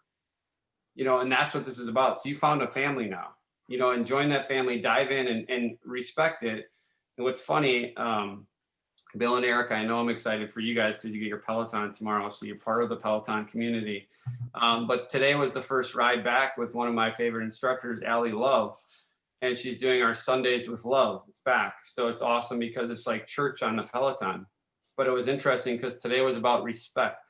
You know, and that's what this is about. So you found a family now, you know, and join that family, dive in and respect it. And what's funny, Bill and Erica, I know I'm excited for you guys because you get your Peloton tomorrow. So you're part of the Peloton community. But today was the first ride back with one of my favorite instructors, Allie Love. And she's doing our Sundays with Love. It's back. So it's awesome because it's like church on the Peloton. But it was interesting because today was about respect.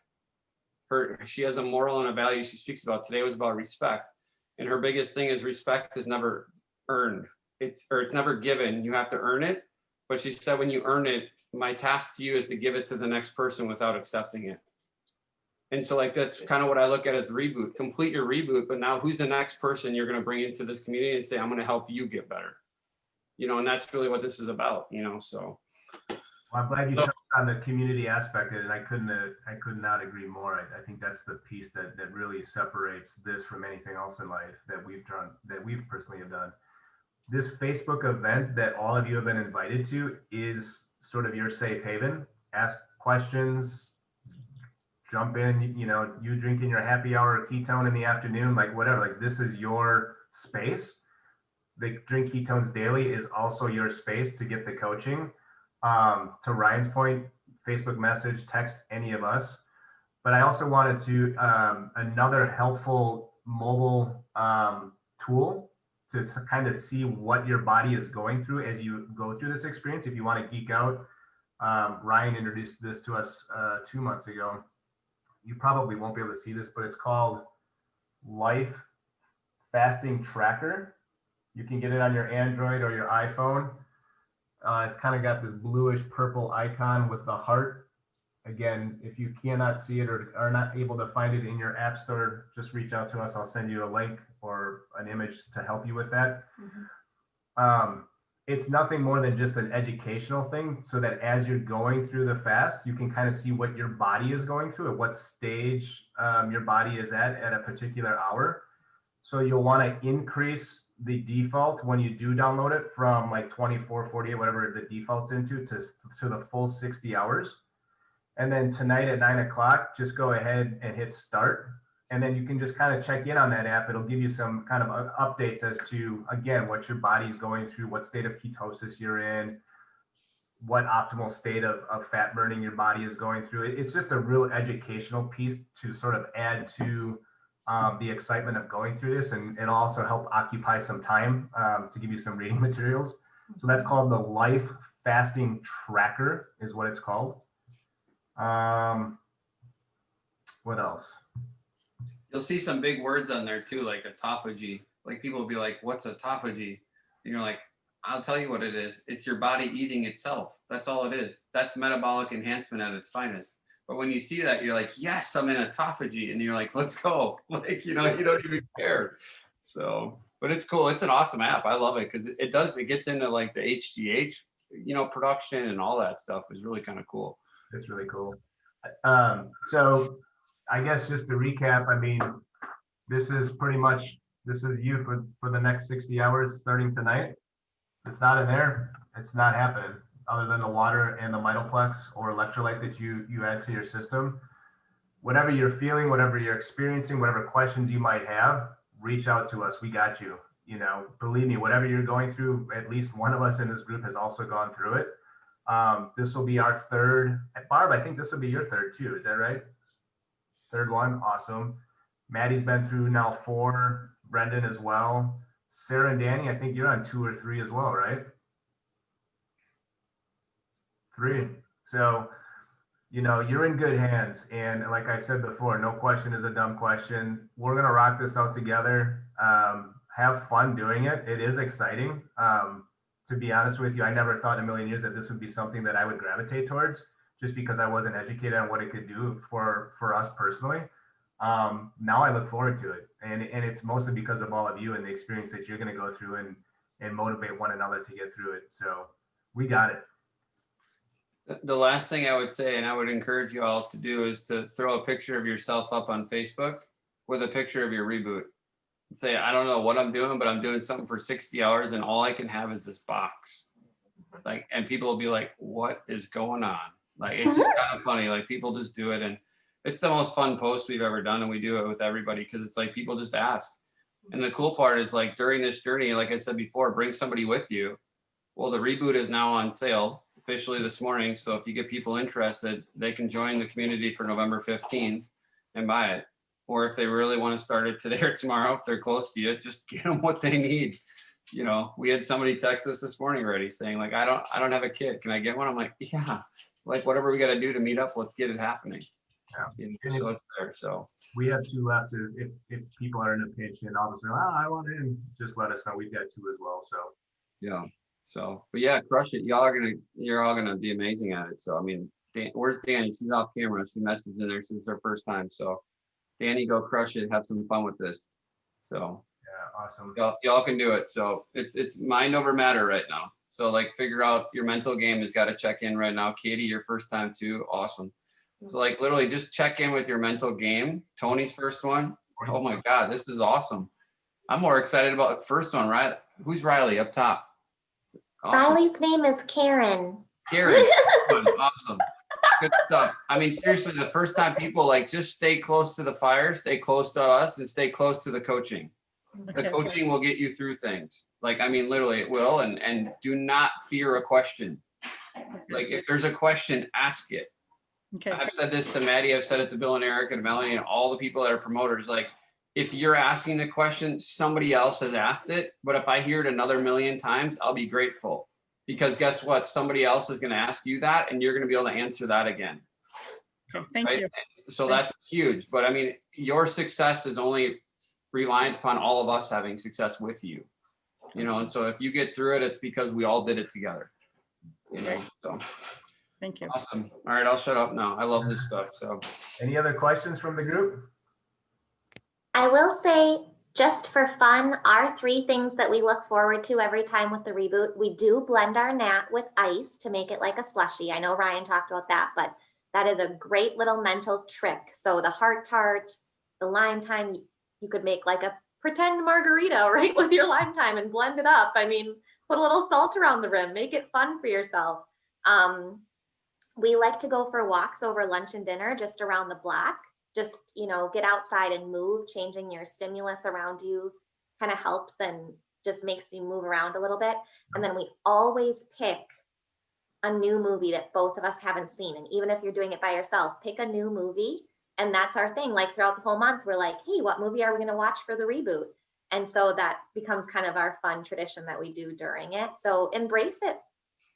She has a moral and a value she speaks about. Today was about respect. And her biggest thing is respect is never earned. It's never given. You have to earn it. But she said, when you earn it, my task to you is to give it to the next person without accepting it. And so like, that's kind of what I look at as reboot. Complete your reboot, but now who's the next person you're going to bring into this community and say, I'm going to help you get better. You know, and that's really what this is about, you know, so. Well, I'm glad you touched on the community aspect of it, and I could not agree more. I think that's the piece that really separates this from anything else in life that we've personally have done. This Facebook event that all of you have been invited to is sort of your safe haven. Ask questions, jump in, you know, you drinking your happy hour ketone in the afternoon, like whatever, like this is your space. The Drink Ketones Daily is also your space to get the coaching. To Ryan's point, Facebook message, text any of us. But I also wanted to, another helpful mobile tool to kind of see what your body is going through as you go through this experience. If you want to geek out, Ryan introduced this to us 2 months ago. You probably won't be able to see this, but it's called Life Fasting Tracker. You can get it on your Android or your iPhone. It's kind of got this bluish purple icon with the heart. Again, if you cannot see it or are not able to find it in your app store, just reach out to us. I'll send you a link or an image to help you with that. Mm-hmm. It's nothing more than just an educational thing so that as you're going through the fast, you can kind of see what your body is going through, at what stage your body is at a particular hour. So you'll want to increase the default when you do download it from like 24, 48, whatever the default's into to the full 60 hours. And then tonight at 9 o'clock, just go ahead and hit start. And then you can just kind of check in on that app. It'll give you some kind of updates as to, again, what your body's going through, what state of ketosis you're in, what optimal state of fat burning your body is going through. It's just a real educational piece to sort of add to the excitement of going through this, and it'll also help occupy some time to give you some reading materials. So that's called the Life Fasting Tracker is what it's called. What else? You'll see some big words on there too, like autophagy. Like people will be like, what's autophagy? And you're like, I'll tell you what it is. It's your body eating itself. That's all it is. That's metabolic enhancement at its finest. But when you see that, you're like, yes, I'm in autophagy. And you're like, let's go. Like, you know, you don't even care. So, but it's cool. It's an awesome app. I love it because it gets into like the HGH, you know, production and all that stuff is really kind of cool. It's really cool. So I guess just to recap, I mean, this is you for the next 60 hours starting tonight. It's not in there. It's not happening other than the water and the Mitoplex or electrolyte that you add to your system. Whatever you're feeling, whatever you're experiencing, whatever questions you might have, reach out to us. We got you. You know, believe me, whatever you're going through, at least one of us in this group has also gone through it. This will be our third. Barb, I think this will be your third too. Is that right? Third one. Awesome. Maddie's been through now 4. Brendan as well. Sarah and Danny, I think you're on 2 or 3 as well, right? 3. So, you know, you're in good hands. And like I said before, no question is a dumb question. We're going to rock this out together. Have fun doing it. It is exciting. To be honest with you, I never thought in a million years that this would be something that I would gravitate towards just because I wasn't educated on what it could do for us personally. Now I look forward to it. And it's mostly because of all of you and the experience that you're going to go through and motivate one another to get through it. So we got it. The last thing I would say, and I would encourage you all to do, is to throw a picture of yourself up on Facebook with a picture of your reboot. And say, I don't know what I'm doing, but I'm doing something for 60 hours and all I can have is this box. Like, and people will be like, what is going on? Like, it's just kind of funny. Like, people just do it. And it's the most fun post we've ever done. And we do it with everybody because it's like people just ask. And the cool part is, like, during this journey, like I said before, bring somebody with you. Well, the reboot is now on sale officially this morning. So if you get people interested, they can join the community for November 15th and buy it. Or if they really want to start it today or tomorrow, if they're close to you, just get them what they need. You know, we had somebody text us this morning already saying, like, I don't have a kid. Can I get one? I'm like, yeah, like whatever we got to do to meet up, let's get it happening. Yeah. You know, so it's there. So we have 2 left. If people are in a pinch and all of a sudden, I want in, just let us know. We've got 2 as well. So yeah. So, but yeah, crush it. You're all gonna be amazing at it. So, I mean, where's Danny? She's off camera. She messaged in there since her first time. So, Danny, go crush it. Have some fun with this. So, yeah, awesome. Y'all can do it. So it's mind over matter right now. So like, figure out your mental game has got to check in right now. Katie, your first time too. Awesome. So like, literally just check in with your mental game. Tony's first one. Oh my God, this is awesome. I'm more excited about the first one, right? Who's Riley up top? Awesome. Riley's name is Karen. Karen, awesome. Good stuff. I mean, seriously, the first time people like, just stay close to the fire, stay close to us, and stay close to the coaching. The coaching will get you through things. Like, I mean, literally it will. And do not fear a question. Like, if there's a question, ask it. Okay. I've said this to Maddie, I've said it to Bill and Eric and Melanie and all the people that are promoters. Like, if you're asking the question, somebody else has asked it. But if I hear it another million times, I'll be grateful. Because guess what? Somebody else is going to ask you that and you're going to be able to answer that again. Okay, thank you. So that's huge. But I mean, your success is only reliant upon all of us having success with you. You know, and so if you get through it, it's because we all did it together. You know, so Thank you. awesome. All right, I'll shut up now. I love this stuff. So Any other questions from the group? I will say, just for fun, our 3 things that we look forward to every time with the reboot, we do blend our nat with ice to make it like a slushie. I know Ryan talked about that, but that is a great little mental trick. So the heart tart, the lime thyme, you could make like a pretend margarita, right, with your lime thyme and blend it up. I mean, put a little salt around the rim, make it fun for yourself. We like to go for walks over lunch and dinner just around the block. Just, you know, get outside and move. Changing your stimulus around you kind of helps and just makes you move around a little bit. And then we always pick a new movie that both of us haven't seen. And even if you're doing it by yourself, pick a new movie And that's our thing. Like throughout the whole month, we're like, hey, what movie are we going to watch for the reboot? And so that becomes kind of our fun tradition that we do during it. So embrace it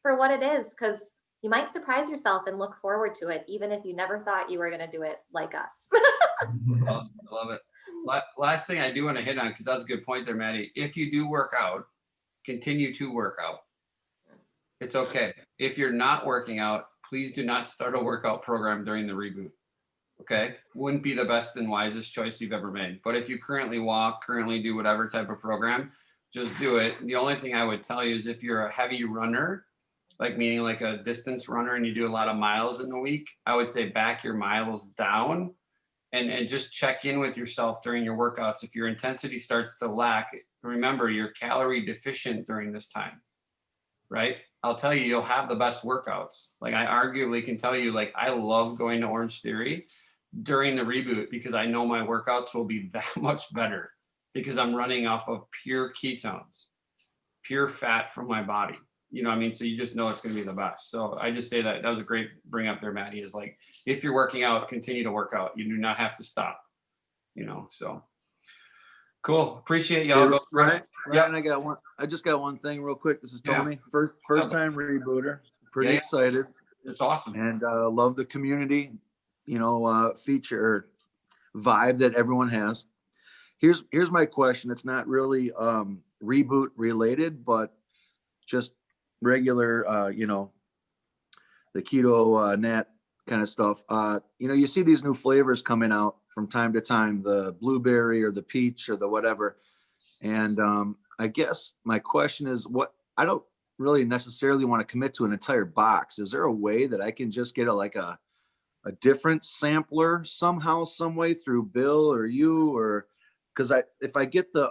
for what it is, because you might surprise yourself and look forward to it, even if you never thought you were going to do it like us. That's awesome. I love it. Last thing I do want to hit on, because that was a good point there, Maddie. If you do work out, continue to work out. It's okay. If you're not working out, please do not start a workout program during the reboot. Okay, wouldn't be the best and wisest choice you've ever made. But if you currently walk, currently do whatever type of program, just do it. The only thing I would tell you is if you're a heavy runner, like meaning like a distance runner and you do a lot of miles in a week, I would say back your miles down and just check in with yourself during your workouts. If your intensity starts to lack, remember you're calorie deficient during this time, right? I'll tell you, you'll have the best workouts. Like I arguably can tell you, like I love going to Orange Theory during the reboot because I know my workouts will be that much better because I'm running off of pure ketones, pure fat from my body. You know what I mean? So you just know it's going to be the best. So I just say that was a great bring up there, Maddie, is like, if you're working out, continue to work out. You do not have to stop, you know, so. Cool. Appreciate y'all. Go Right. Yeah. And I just got one thing real quick. This is Tony. Yeah. First time rebooter. Pretty Yeah. excited. It's awesome. And love the community, feature vibe that everyone has. Here's my question. It's not really reboot related, but just regular, the keto nat kind of stuff. You see these new flavors coming out from time to time, the blueberry or the peach or the whatever. And I guess my question is, I don't really necessarily want to commit to an entire box. Is there a way that I can just get a different sampler somehow, some way through Bill or you, or because if I get the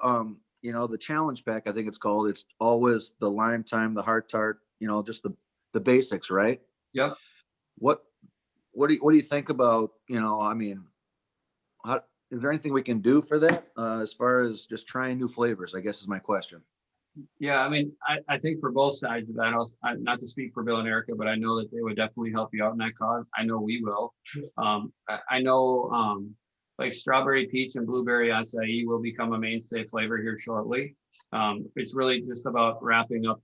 the challenge pack, I think it's called, it's always the lime thyme, the heart tart, just the basics, right? Yep. What do you think about, is there anything we can do for that as far as just trying new flavors, I guess is my question. Yeah, I mean, I think for both sides of that, not to speak for Bill and Erica, but I know that they would definitely help you out in that cause. I know we will. I know like strawberry peach and blueberry acai will become a mainstay flavor here shortly. It's really just about wrapping up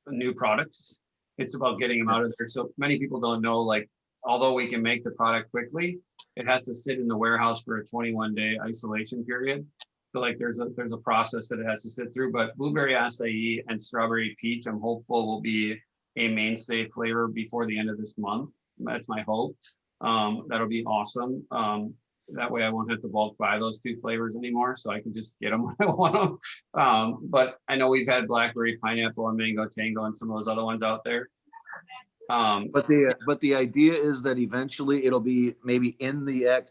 new products. It's about getting them out of there. So many people don't know, like, although we can make the product quickly, it has to sit in the warehouse for a 21-day isolation period. So like there's a process that it has to sit through, but blueberry acai and strawberry peach, I'm hopeful will be a mainstay flavor before the end of this month. That's my hope. That'll be awesome. That way I won't have to bulk buy those two flavors anymore. So I can just get them when I want them. But I know we've had blackberry, pineapple, and mango tango and some of those other ones out there. But the idea is that eventually it'll be maybe in the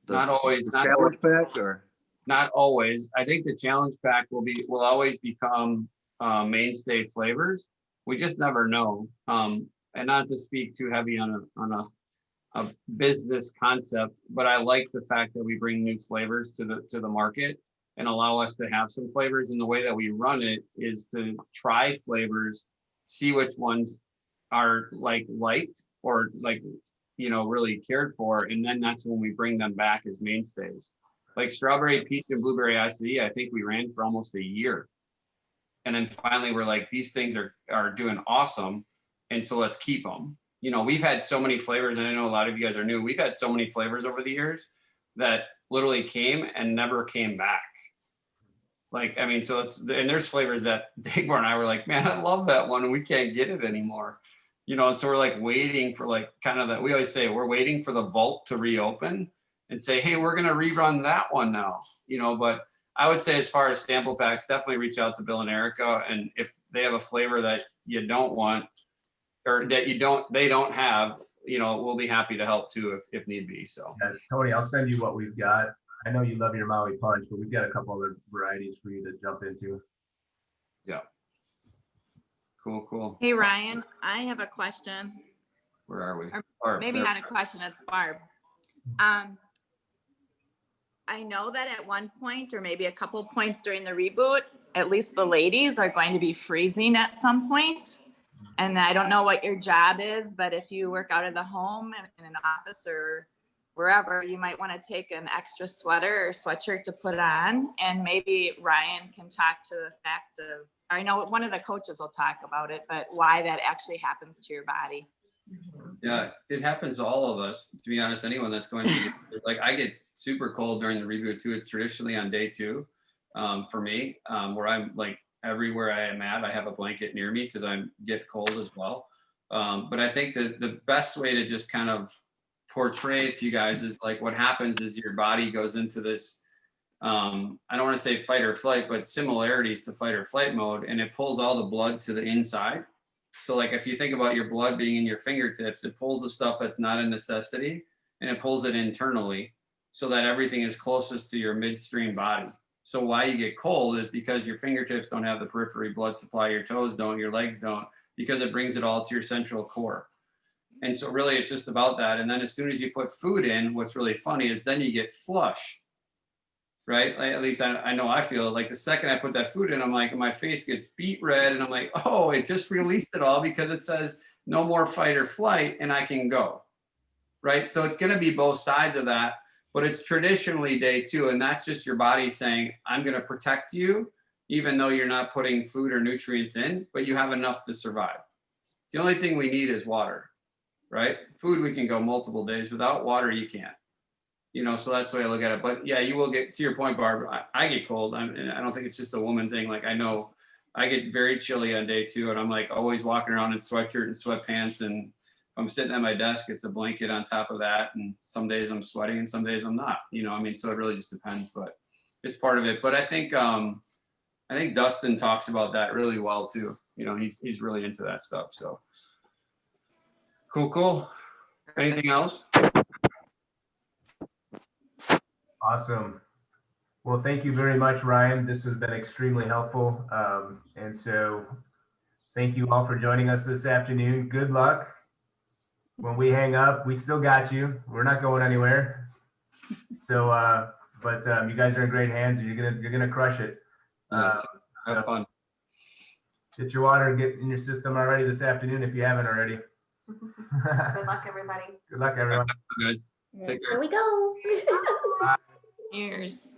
not always, challenge pack, or not always. I think the challenge pack will always become mainstay flavors. We just never know. And not to speak too heavy on a business concept, but I like the fact that we bring new flavors to the market and allow us to have some flavors. And the way that we run it is to try flavors, see which ones are liked or really cared for, and then that's when we bring them back as mainstays. Like strawberry peach and blueberry acai, I think we ran for almost a year, and then finally we're like, these things are doing awesome, and so let's keep them. We've had so many flavors, and I know a lot of you guys are new. We've had so many flavors over the years that literally came and never came back. So there's flavors that Dagmar and I were like, man, I love that one, and we can't get it anymore. And so we're like waiting for we always say we're waiting for the vault to reopen and say, hey, we're going to rerun that one now, but I would say as far as sample packs, definitely reach out to Bill and Erica. And if they have a flavor that you don't want or that they don't have, we'll be happy to help too, if need be. So yeah, Tony, I'll send you what we've got. I know you love your Maui Punch, but we've got a couple other varieties for you to jump into. Yeah. Cool. Hey, Ryan, I have a question. Where are we? Or maybe not a question, it's Barb. I know that at one point or maybe a couple points during the reboot, at least the ladies are going to be freezing at some point. And I don't know what your job is, but if you work out of the home in an office or wherever, you might want to take an extra sweater or sweatshirt to put on. And maybe Ryan can talk to the fact of, I know one of the coaches will talk about it, but why that actually happens to your body. Yeah, it happens to all of us, to be honest. Anyone that's going through like, I get super cold during the reboot too. It's traditionally on day 2 for me, where I'm like, everywhere I am at, I have a blanket near me because I get cold as well. But I think that the best way to just kind of portray it to you guys is like, what happens is your body goes into this, I don't want to say fight or flight, but similarities to fight or flight mode, and it pulls all the blood to the inside. So like, if you think about your blood being in your fingertips, it pulls the stuff that's not a necessity, and it pulls it internally so that everything is closest to your midstream body. So why you get cold is because your fingertips don't have the periphery blood supply, your toes don't, your legs don't, because it brings it all to your central core. And so really it's just about that. And then as soon as you put food in, what's really funny is then you get flush, right? Like, at least I know I feel like the second I put that food in, I'm like, my face gets beet red and I'm like, oh, it just released it all because it says no more fight or flight and I can go, right? So it's gonna be both sides of that. But it's traditionally day 2, and that's just your body saying, I'm going to protect you, even though you're not putting food or nutrients in, but you have enough to survive. The only thing we need is water, right? Food, we can go multiple days. Without water, you can't. You know, so that's the way I look at it. But yeah, you will get, to your point, Barb, I get cold. And I don't think it's just a woman thing. Like, I know I get very chilly on day 2, and I'm like always walking around in sweatshirt and sweatpants, and I'm sitting at my desk, it's a blanket on top of that. And some days I'm sweating and some days I'm not, you know, I mean, so it really just depends, but it's part of it. But I think Dustin talks about that really well too. You know, he's really into that stuff. So cool. Anything else? Awesome. Well, thank you very much, Ryan. This has been extremely helpful. And so thank you all for joining us this afternoon. Good luck. When we hang up, we still got you. We're not going anywhere. So, but you guys are in great hands, and you're gonna crush it. Yes. Have fun. Get your water, get in your system already this afternoon if you haven't already. Good luck, everybody. Good luck, everyone. Guys, take care. Here we go. Cheers.